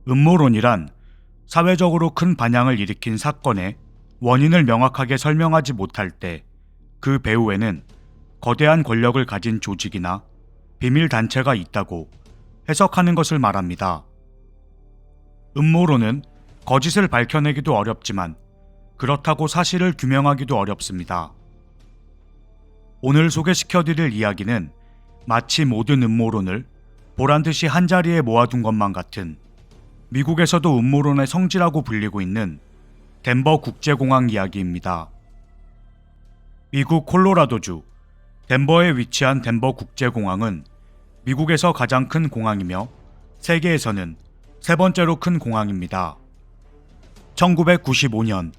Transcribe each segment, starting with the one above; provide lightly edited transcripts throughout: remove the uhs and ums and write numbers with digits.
음모론이란 사회적으로 큰 반향을 일으킨 사건의 원인을 명확하게 설명하지 못할 때 그 배후에는 거대한 권력을 가진 조직이나 비밀 단체가 있다고 해석하는 것을 말합니다. 음모론은 거짓을 밝혀내기도 어렵지만 그렇다고 사실을 규명하기도 어렵습니다. 오늘 소개시켜드릴 이야기는 마치 모든 음모론을 보란듯이 한자리에 모아둔 것만 같은 미국에서도 음모론의 성지라고 불리고 있는 덴버 국제공항 이야기입니다. 미국 콜로라도주 덴버에 위치한 덴버 국제공항은 미국에서 가장 큰 공항이며 세계에서는 세 번째로 큰 공항입니다. 1995년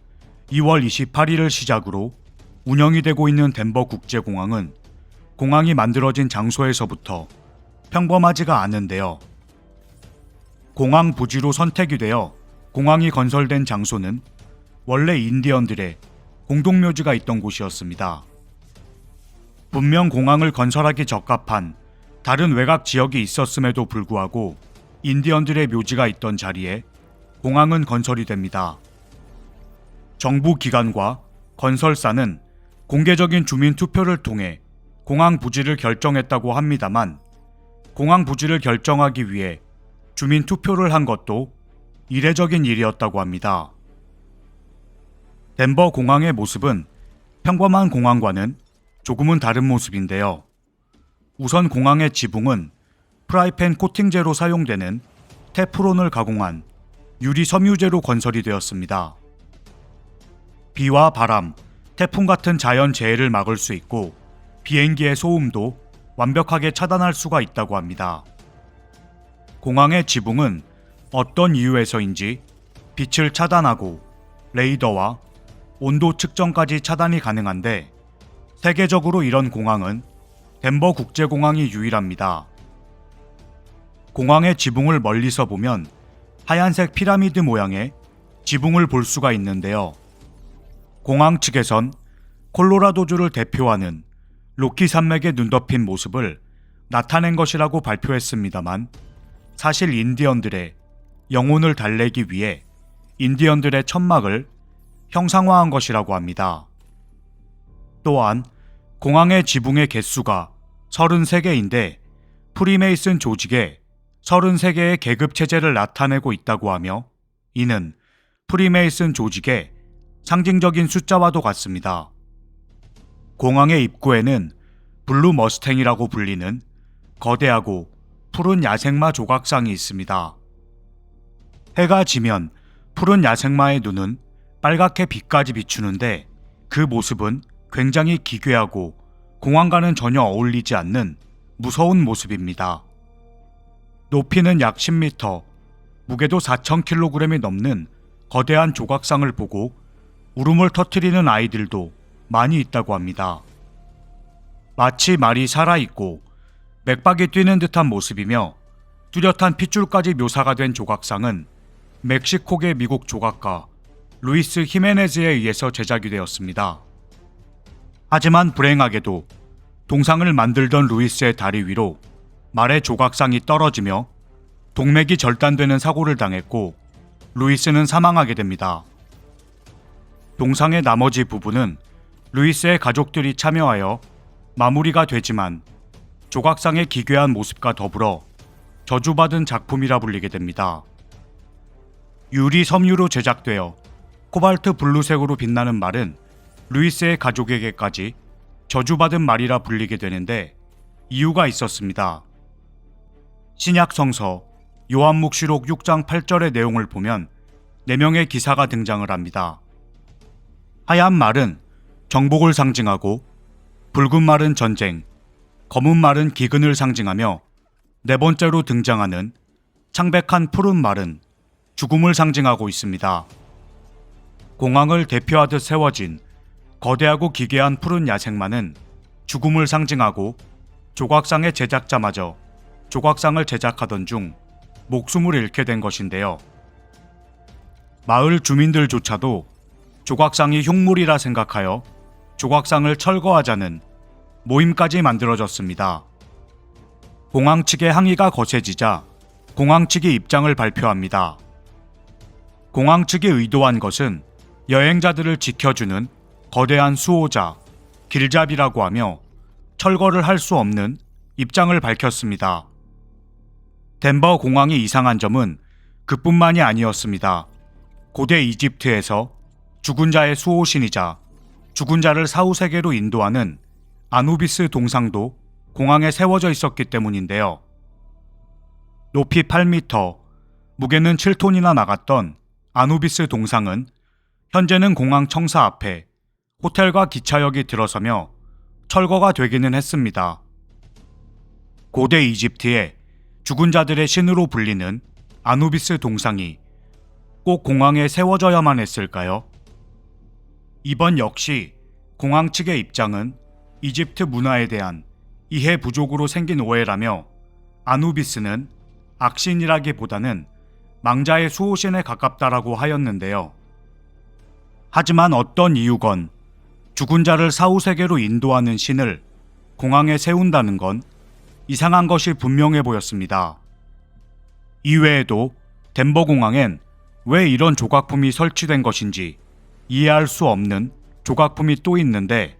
2월 28일을 시작으로 운영이 되고 있는 덴버 국제공항은 공항이 만들어진 장소에서부터 평범하지가 않은데요. 공항 부지로 선택이 되어 공항이 건설된 장소는 원래 인디언들의 공동묘지가 있던 곳이었습니다. 분명 공항을 건설하기 적합한 다른 외곽 지역이 있었음에도 불구하고 인디언들의 묘지가 있던 자리에 공항은 건설이 됩니다. 정부 기관과 건설사는 공개적인 주민 투표를 통해 공항 부지를 결정했다고 합니다만 공항 부지를 결정하기 위해 주민 투표를 한 것도 이례적인 일이었다고 합니다. 덴버 공항의 모습은 평범한 공항과는 조금은 다른 모습인데요. 우선 공항의 지붕은 프라이팬 코팅제로 사용되는 테프론을 가공한 유리 섬유제로 건설이 되었습니다. 비와 바람, 태풍 같은 자연 재해를 막을 수 있고 비행기의 소음도 완벽하게 차단할 수가 있다고 합니다. 공항의 지붕은 어떤 이유에서인지 빛을 차단하고 레이더와 온도 측정까지 차단이 가능한데 세계적으로 이런 공항은 덴버 국제공항이 유일합니다. 공항의 지붕을 멀리서 보면 하얀색 피라미드 모양의 지붕을 볼 수가 있는데요. 공항 측에선 콜로라도주를 대표하는 로키 산맥에 눈덮인 모습을 나타낸 것이라고 발표했습니다만 사실 인디언들의 영혼을 달래기 위해 인디언들의 천막을 형상화한 것이라고 합니다. 또한 공항의 지붕의 개수가 33개인데 프리메이슨 조직의 33개의 계급 체제를 나타내고 있다고 하며 이는 프리메이슨 조직의 상징적인 숫자와도 같습니다. 공항의 입구에는 블루 머스탱이라고 불리는 거대하고 푸른 야생마 조각상이 있습니다. 해가 지면 푸른 야생마의 눈은 빨갛게 빛까지 비추는데 그 모습은 굉장히 기괴하고 공항과는 전혀 어울리지 않는 무서운 모습입니다. 높이는 약 10m, 무게도 4,000kg이 넘는 거대한 조각상을 보고 울음을 터뜨리는 아이들도 많이 있다고 합니다. 마치 말이 살아있고 맥박이 뛰는 듯한 모습이며 뚜렷한 핏줄까지 묘사가 된 조각상은 멕시코계 미국 조각가 루이스 히메네즈에 의해서 제작이 되었습니다. 하지만 불행하게도 동상을 만들던 루이스의 다리 위로 말의 조각상이 떨어지며 동맥이 절단되는 사고를 당했고 루이스는 사망하게 됩니다. 동상의 나머지 부분은 루이스의 가족들이 참여하여 마무리가 되지만 조각상의 기괴한 모습과 더불어 저주받은 작품이라 불리게 됩니다. 유리 섬유로 제작되어 코발트 블루색으로 빛나는 말은 루이스의 가족에게까지 저주받은 말이라 불리게 되는데 이유가 있었습니다. 신약 성서 요한묵시록 6장 8절의 내용을 보면 4명의 기사가 등장을 합니다. 하얀 말은 정복을 상징하고 붉은 말은 전쟁, 검은 말은 기근을 상징하며 4번째로 등장하는 창백한 푸른 말은 죽음을 상징하고 있습니다. 공항을 대표하듯 세워진 거대하고 기괴한 푸른 야생마는 죽음을 상징하고 조각상의 제작자마저 조각상을 제작하던 중 목숨을 잃게 된 것인데요. 마을 주민들조차도 조각상이 흉물이라 생각하여 조각상을 철거하자는 모임까지 만들어졌습니다. 공항 측의 항의가 거세지자 공항 측이 입장을 발표합니다. 공항 측이 의도한 것은 여행자들을 지켜주는 거대한 수호자, 길잡이라고 하며 철거를 할 수 없는 입장을 밝혔습니다. 덴버 공항이 이상한 점은 그뿐만이 아니었습니다. 고대 이집트에서 죽은 자의 수호신이자 죽은 자를 사후세계로 인도하는 아누비스 동상도 공항에 세워져 있었기 때문인데요. 높이 8m, 무게는 7톤이나 나갔던 아누비스 동상은 현재는 공항 청사 앞에 호텔과 기차역이 들어서며 철거가 되기는 했습니다. 고대 이집트의 죽은 자들의 신으로 불리는 아누비스 동상이 꼭 공항에 세워져야만 했을까요? 이번 역시 공항 측의 입장은 이집트 문화에 대한 이해 부족으로 생긴 오해라며 아누비스는 악신이라기보다는 망자의 수호신에 가깝다라고 하였는데요. 하지만 어떤 이유건 죽은 자를 사후세계로 인도하는 신을 공항에 세운다는 건 이상한 것이 분명해 보였습니다. 이외에도 덴버 공항엔 왜 이런 조각품이 설치된 것인지 이해할 수 없는 조각품이 또 있는데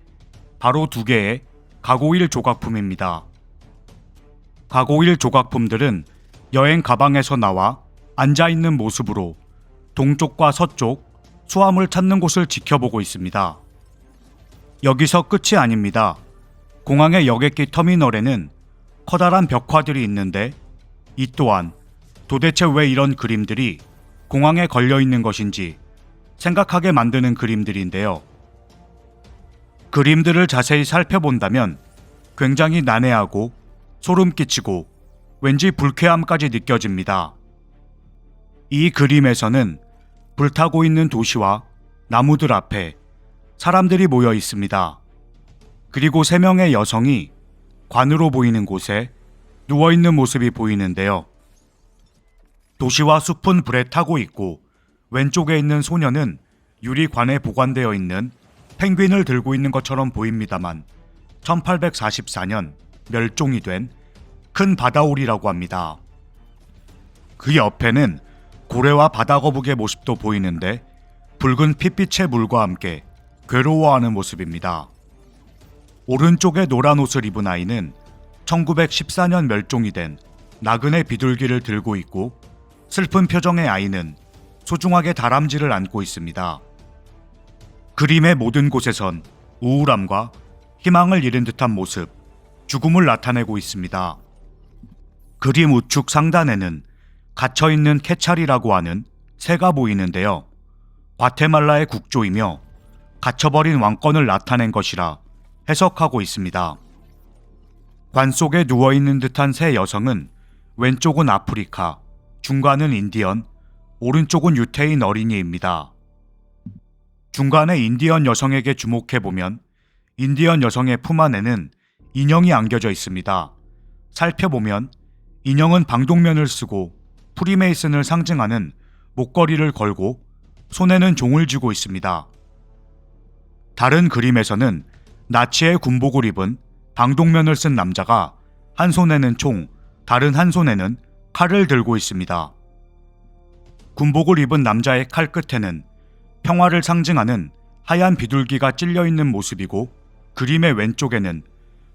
바로 두 개의 가고일 조각품입니다. 가고일 조각품들은 여행 가방에서 나와 앉아있는 모습으로 동쪽과 서쪽 수암을 찾는 곳을 지켜보고 있습니다. 여기서 끝이 아닙니다. 공항의 여객기 터미널에는 커다란 벽화들이 있는데 이 또한 도대체 왜 이런 그림들이 공항에 걸려있는 것인지 생각하게 만드는 그림들인데요. 그림들을 자세히 살펴본다면 굉장히 난해하고 소름 끼치고 왠지 불쾌함까지 느껴집니다. 이 그림에서는 불타고 있는 도시와 나무들 앞에 사람들이 모여 있습니다. 그리고 3명의 여성이 관으로 보이는 곳에 누워있는 모습이 보이는데요. 도시와 숲은 불에 타고 있고 왼쪽에 있는 소녀는 유리관에 보관되어 있는 펭귄을 들고 있는 것처럼 보입니다만 1844년 멸종이 된 큰 바다오리라고 합니다. 그 옆에는 고래와 바다거북의 모습도 보이는데 붉은 핏빛의 물과 함께 괴로워하는 모습입니다. 오른쪽에 노란 옷을 입은 아이는 1914년 멸종이 된 나그네 비둘기를 들고 있고 슬픈 표정의 아이는 소중하게 다람쥐를 안고 있습니다. 그림의 모든 곳에선 우울함과 희망을 잃은 듯한 모습, 죽음을 나타내고 있습니다. 그림 우측 상단에는 갇혀있는 캐찰이라고 하는 새가 보이는데요. 과테말라의 국조이며 갇혀버린 왕권을 나타낸 것이라 해석하고 있습니다. 관 속에 누워있는 듯한 새 여성은 왼쪽은 아프리카, 중간은 인디언, 오른쪽은 유태인 어린이입니다. 중간의 인디언 여성에게 주목해보면 인디언 여성의 품 안에는 인형이 안겨져 있습니다. 살펴보면 인형은 방독면을 쓰고 프리메이슨을 상징하는 목걸이를 걸고 손에는 종을 쥐고 있습니다. 다른 그림에서는 나치의 군복을 입은 방독면을 쓴 남자가 한 손에는 총, 다른 한 손에는 칼을 들고 있습니다. 군복을 입은 남자의 칼 끝에는 평화를 상징하는 하얀 비둘기가 찔려있는 모습이고 그림의 왼쪽에는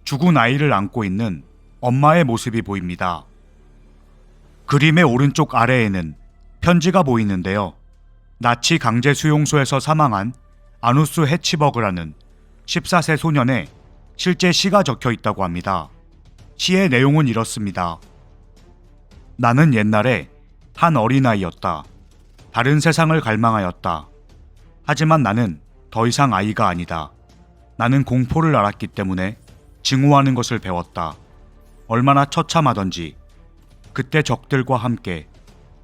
죽은 아이를 안고 있는 엄마의 모습이 보입니다. 그림의 오른쪽 아래에는 편지가 보이는데요. 나치 강제 수용소에서 사망한 아누스 해치버그라는 14세 소년의 실제 시가 적혀 있다고 합니다. 시의 내용은 이렇습니다. 나는 옛날에 한 어린아이였다. 다른 세상을 갈망하였다. 하지만 나는 더 이상 아이가 아니다. 나는 공포를 알았기 때문에 증오하는 것을 배웠다. 얼마나 처참하던지. 그때 적들과 함께,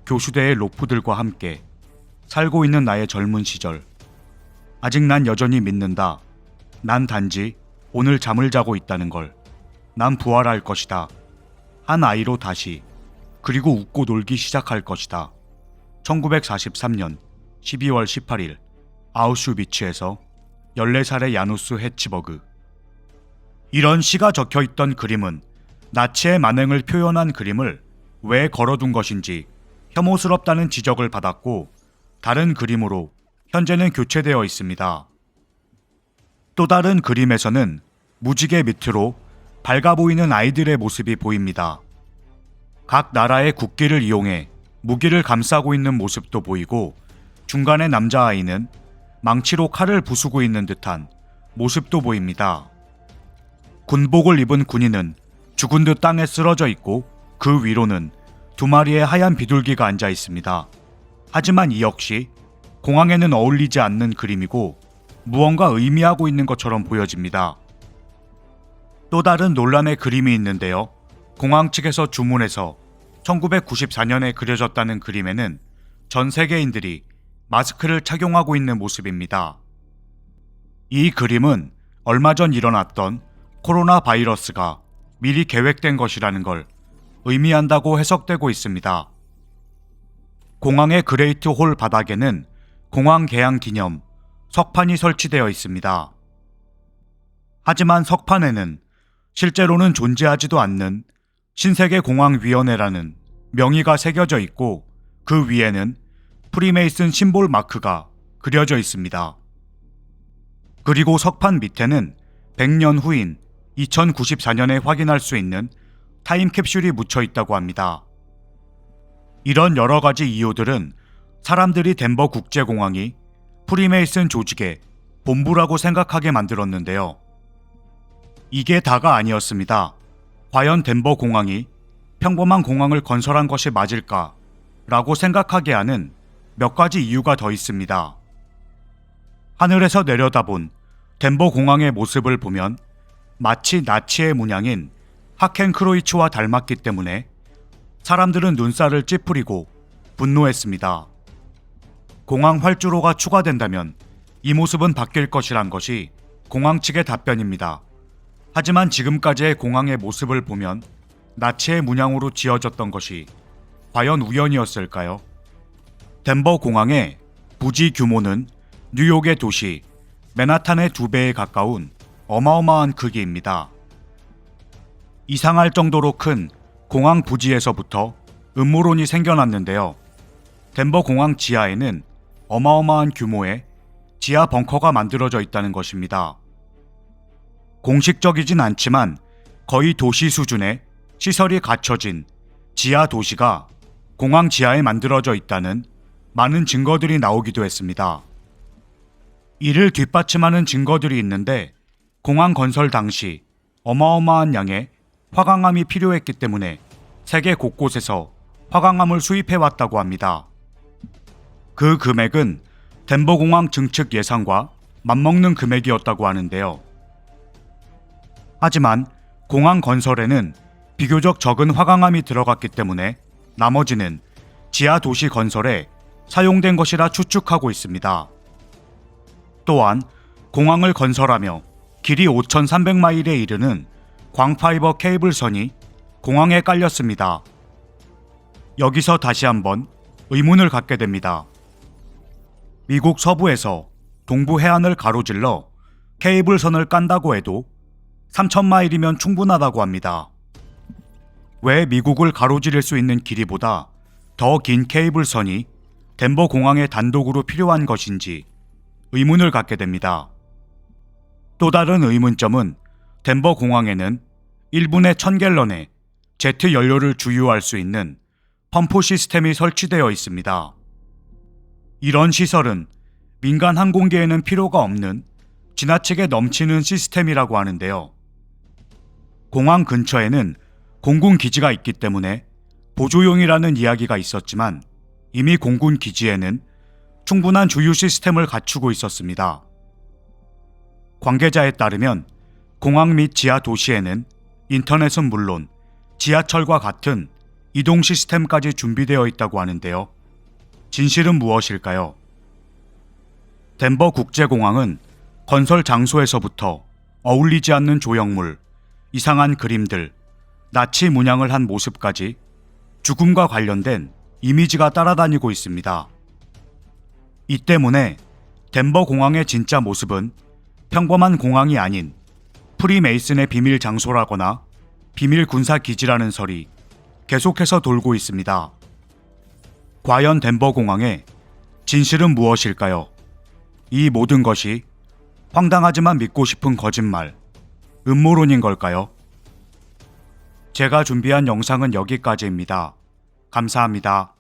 교수대의 로프들과 함께 살고 있는 나의 젊은 시절. 아직 난 여전히 믿는다. 난 단지 오늘 잠을 자고 있다는 걸. 난 부활할 것이다. 한 아이로 다시, 그리고 웃고 놀기 시작할 것이다. 1943년 12월 18일 아우슈비츠에서 14살의 야누스 해치버그. 이런 시가 적혀있던 그림은 나치의 만행을 표현한 그림을 왜 걸어둔 것인지 혐오스럽다는 지적을 받았고 다른 그림으로 현재는 교체되어 있습니다. 또 다른 그림에서는 무지개 밑으로 밝아 보이는 아이들의 모습이 보입니다. 각 나라의 국기를 이용해 무기를 감싸고 있는 모습도 보이고 중간의 남자아이는 망치로 칼을 부수고 있는 듯한 모습도 보입니다. 군복을 입은 군인은 죽은 듯 땅에 쓰러져 있고 그 위로는 두 마리의 하얀 비둘기가 앉아 있습니다. 하지만 이 역시 공항에는 어울리지 않는 그림이고 무언가 의미하고 있는 것처럼 보여집니다. 또 다른 논란의 그림이 있는데요. 공항 측에서 주문해서 1994년에 그려졌다는 그림에는 전 세계인들이 마스크를 착용하고 있는 모습입니다. 이 그림은 얼마 전 일어났던 코로나 바이러스가 미리 계획된 것이라는 걸 의미한다고 해석되고 있습니다. 공항의 그레이트 홀 바닥에는 공항 개항 기념 석판이 설치되어 있습니다. 하지만 석판에는 실제로는 존재하지도 않는 신세계공항위원회라는 명의가 새겨져 있고 그 위에는 프리메이슨 심볼 마크가 그려져 있습니다. 그리고 석판 밑에는 100년 후인 2094년에 확인할 수 있는 타임캡슐이 묻혀 있다고 합니다. 이런 여러 가지 이유들은 사람들이 덴버 국제공항이 프리메이슨 조직의 본부라고 생각하게 만들었는데요. 이게 다가 아니었습니다. 과연 덴버 공항이 평범한 공항을 건설한 것이 맞을까? 라고 생각하게 하는 몇 가지 이유가 더 있습니다. 하늘에서 내려다본 덴버 공항의 모습을 보면 마치 나치의 문양인 하켄크로이츠와 닮았기 때문에 사람들은 눈살을 찌푸리고 분노했습니다. 공항 활주로가 추가된다면 이 모습은 바뀔 것이란 것이 공항 측의 답변입니다. 하지만 지금까지의 공항의 모습을 보면 나치의 문양으로 지어졌던 것이 과연 우연이었을까요? 덴버 공항의 부지 규모는 뉴욕의 도시 맨하탄의 2배에 가까운 어마어마한 크기입니다. 이상할 정도로 큰 공항 부지에서부터 음모론이 생겨났는데요. 덴버 공항 지하에는 어마어마한 규모의 지하 벙커가 만들어져 있다는 것입니다. 공식적이진 않지만 거의 도시 수준의 시설이 갖춰진 지하 도시가 공항 지하에 만들어져 있다는 많은 증거들이 나오기도 했습니다. 이를 뒷받침하는 증거들이 있는데 공항 건설 당시 어마어마한 양의 화강암이 필요했기 때문에 세계 곳곳에서 화강암을 수입해왔다고 합니다. 그 금액은 덴버 공항 증축 예산과 맞먹는 금액이었다고 하는데요. 하지만 공항 건설에는 비교적 적은 화강암이 들어갔기 때문에 나머지는 지하 도시 건설에 사용된 것이라 추측하고 있습니다. 또한 공항을 건설하며 길이 5,300마일에 이르는 광파이버 케이블선이 공항에 깔렸습니다. 여기서 다시 한번 의문을 갖게 됩니다. 미국 서부에서 동부 해안을 가로질러 케이블선을 깐다고 해도 3,000마일이면 충분하다고 합니다. 왜 미국을 가로지를 수 있는 길이보다 더 긴 케이블선이 덴버 공항에 단독으로 필요한 것인지 의문을 갖게 됩니다. 또 다른 의문점은 덴버 공항에는 1분에 1000갤런의 제트 연료를 주유할 수 있는 펌프 시스템이 설치되어 있습니다. 이런 시설은 민간 항공기에는 필요가 없는 지나치게 넘치는 시스템이라고 하는데요. 공항 근처에는 공군 기지가 있기 때문에 보조용이라는 이야기가 있었지만 이미 공군 기지에는 충분한 주유 시스템을 갖추고 있었습니다. 관계자에 따르면 공항 및 지하 도시에는 인터넷은 물론 지하철과 같은 이동 시스템까지 준비되어 있다고 하는데요. 진실은 무엇일까요? 덴버 국제공항은 건설 장소에서부터 어울리지 않는 조형물, 이상한 그림들, 나치 문양을 한 모습까지 죽음과 관련된 이미지가 따라다니고 있습니다. 이 때문에 덴버 공항의 진짜 모습은 평범한 공항이 아닌 프리메이슨의 비밀 장소라거나 비밀 군사 기지라는 설이 계속해서 돌고 있습니다. 과연 덴버 공항의 진실은 무엇일까요? 이 모든 것이 황당하지만 믿고 싶은 거짓말, 음모론인 걸까요? 제가 준비한 영상은 여기까지입니다. 감사합니다.